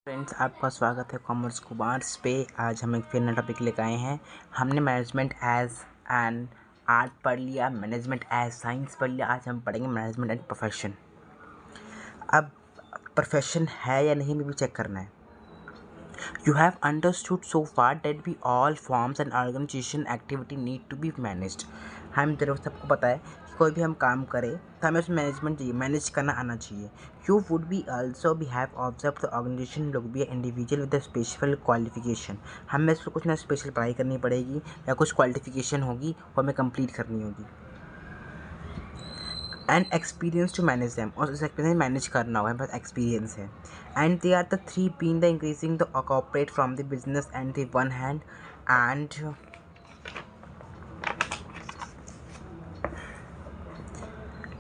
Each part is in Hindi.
फ्रेंड्स, आपका स्वागत है कॉमर्स कुमार्स पे। आज हम एक फिर नया टॉपिक लेकर आए हैं। हमने मैनेजमेंट एज एन आर्ट पढ़ लिया, मैनेजमेंट एज साइंस पढ़ लिया। आज हम पढ़ेंगे मैनेजमेंट एंड प्रोफेशन। अब प्रोफेशन है या नहीं में भी चेक करना है। You have understood so far that we all forms and organization activity need to be managed। हम जरूर सबको पता है कि कोई भी हम काम करें तो हमें उसमें मैनेजमेंट चाहिए, मैनेज करना आना चाहिए। You would be also be have observed the organization लोग भी इंडिविजुअल विद स्पेशल क्वालिफिकेशन। हमें इसको कुछ ना स्पेशल पढ़ाई करनी पड़ेगी या कुछ क्वालिफिकेशन होगी वो हमें कंप्लीट करनी होगी। And experience to manage them, और उस एक्सपीरियंस मैनेज करना होगा, हमारे पास एक्सपीरियंस है। And they are the three been the increasing the corporate from the business and the one hand and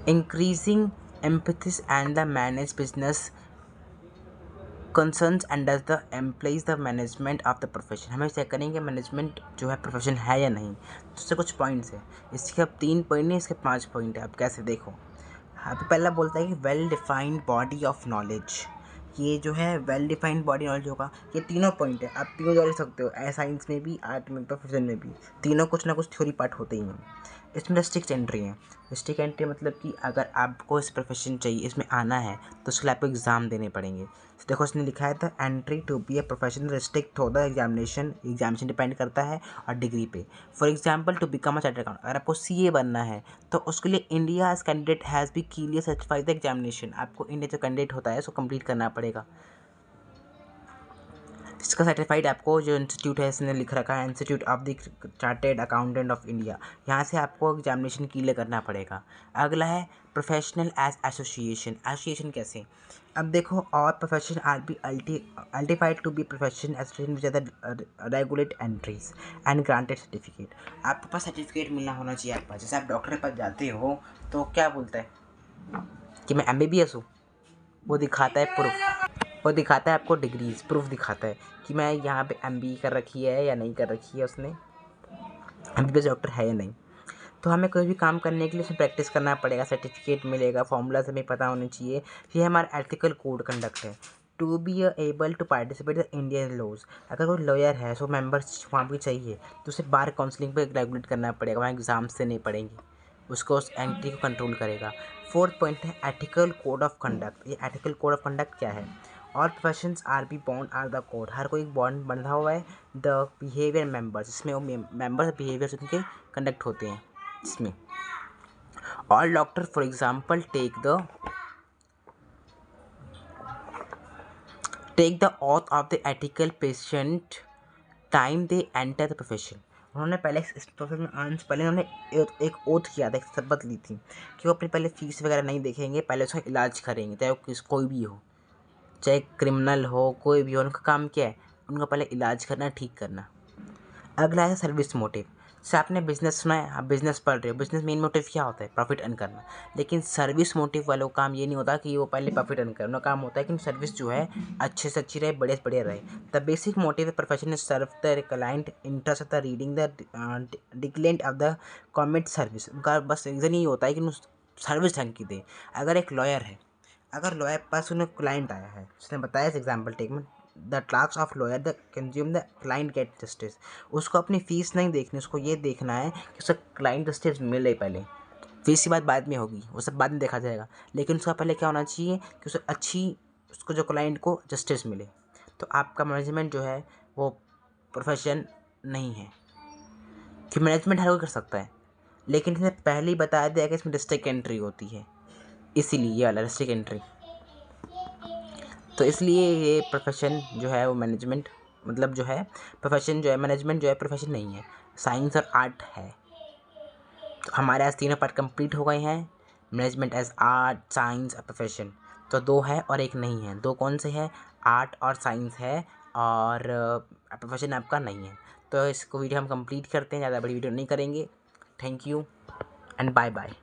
increasing empathies and the manage business concerns and does the employees the management of the profession. हमें चेक करेंगे मैनेजमेंट जो है प्रोफेशन है या नहीं। तो उससे कुछ पॉइंट्स है, इसके अब 3 पॉइंट नहीं, इसके 5 पॉइंट है। अब कैसे देखो, अभी पहला बोलता है कि well defined body of knowledge. ये जो है वेल डिफाइंड बॉडी नॉलेज होगा, ये तीनों पॉइंट है। आप तीनों जोड़ सकते हो, साइंस में भी, आर्ट में, प्रोफेशन में भी। तीनों कुछ ना कुछ थ्योरी पार्ट होते ही हैं। इसमें रिस्ट्रिक्ट एंट्री है। रिस्ट्रिक्ट एंट्री मतलब कि अगर आपको इस प्रोफेशन चाहिए, इसमें आना है, तो उसके लिए आपको एग्ज़ाम देने पड़ेंगे। तो देखो इसने लिखा है the entry to be a professional restrict हो द एग्जामिनेशन डिपेंड करता है और डिग्री पे। For example to become a chartered account, अगर आपको CA बनना है तो उसके लिए India candidate has be clear certified the examination. आपको इंडिया जो कैंडिडेट होता है उसको कंप्लीट करना पड़ेगा। इसका सर्टिफाइड आपको जो इंस्टीट्यूट है इसने लिख रखा है institute of the chartered accountant of India, यहाँ से आपको एग्जामिनेशन क्लियर करना पड़ेगा। अगला है प्रोफेशनल एज एसोसिएशन। एसोसिएशन कैसे, अब देखो, और profession are be qualified to be profession association which are regulate entries and granted certificate. आपके पास सर्टिफिकेट मिलना होना चाहिए आपके पास। जैसे आप डॉक्टर के पास जाते हो तो क्या बोलता है कि मैं MBBS हूँ, वो दिखाता है प्रूफ, वो दिखाता है आपको डिग्रीज, प्रूफ दिखाता है कि मैं यहाँ पे MBE कर रखी है या नहीं कर रखी है, उसने MBBS डॉक्टर है या नहीं। तो हमें कोई भी काम करने के लिए उसमें प्रैक्टिस करना पड़ेगा, सर्टिफिकेट मिलेगा, फॉर्मूलाज हमें पता होने चाहिए। ये हमारा एथिकल कोड कंडक्ट है। To be able to participate the Indian laws, अगर कोई लॉयर है सो मेंबर्स वहाँ भी चाहिए तो उसे बार काउंसलिंग पे रेगुलेट करना पड़ेगा, वहाँ एग्ज़ाम्स देने पड़ेंगे, उसको उस एंट्री को कंट्रोल करेगा। 4th पॉइंट है एथिकल कोड ऑफ कंडक्ट। ये एथिकल कोड ऑफ कंडक्ट क्या है, all professions are be bond are the code. हर कोई बॉन्ड बंधा हुआ है द बिहेवियर मेंबर्स, इसमें वो मेंबर्स बिहेवियर्स उनके कंडक्ट होते हैं। इसमें all doctor for example take the oath of the ethical patient time they enter the profession. उन्होंने पहले इस प्रोफेशन में आने से पहले उन्होंने एक ओथ किया था, एक शपथ ली थी कि वो अपनी पहले फीस वगैरह नहीं देखेंगे, पहले उसका इलाज करेंगे, चाहे वो कोई भी हो, चाहे क्रिमिनल हो, कोई भी हो। उनका काम क्या है, उनका पहले इलाज करना, ठीक करना। अगला है सर्विस मोटिव। से आपने बिजनेस सुना है, आप बिजनेस पढ़ रहे हो, बिजनेस मेन मोटिव क्या होता है, प्रॉफिट अर्न करना। लेकिन सर्विस मोटिव वालों का काम ये नहीं होता कि वो पहले प्रॉफिट अर्न करे, उनका काम होता है कि सर्विस जो है अच्छे से अच्छी रहे, बढ़िया से बढ़िया रहे। The basic motive profession is serve the client interest of the reading the the client of the comment service. उनका बस रीज़न ये होता है कि सर्विस ढंग की दे। अगर एक लॉयर है, अगर लॉयर के पास उन्हें क्लाइंट आया है, उसने बताया इस एग्जाम्पल टेक में, the task of lawyer the consume the client gate justice. उसको अपनी फीस नहीं देखनी, उसको ये देखना है कि उसका क्लाइंट जस्टिस मिले। पहले फीस की बात बाद में होगी, वो सब बाद में देखा जाएगा, लेकिन उसका पहले क्या होना चाहिए कि उसे उसको जो क्लाइंट को जस्टिस मिले। तो आपका मैनेजमेंट जो है वो प्रोफेशन नहीं है, कि मैनेजमेंट हर कोई कर सकता है, लेकिन इसने पहले ही बताया दिया कि इसमें डिस्ट्रिक्ट एंट्री होती है, इसीलिए ये वाला डिस्ट्रिक्ट एंट्री। तो इसलिए ये प्रोफेशन जो है वो मैनेजमेंट, मतलब जो है प्रोफेशन जो है मैनेजमेंट जो है प्रोफेशन नहीं है, साइंस और आर्ट है। तो हमारे आज तीनों पार्ट कंप्लीट हो गए हैं, मैनेजमेंट एज आर्ट, साइंस और प्रोफेशन। तो 2 है और 1 नहीं है। 2 कौन से हैं, आर्ट और साइंस है, और प्रोफेशन आपका नहीं है। तो इसको वीडियो हम कंप्लीट करते हैं, ज़्यादा बड़ी वीडियो नहीं करेंगे। Thank you and bye bye.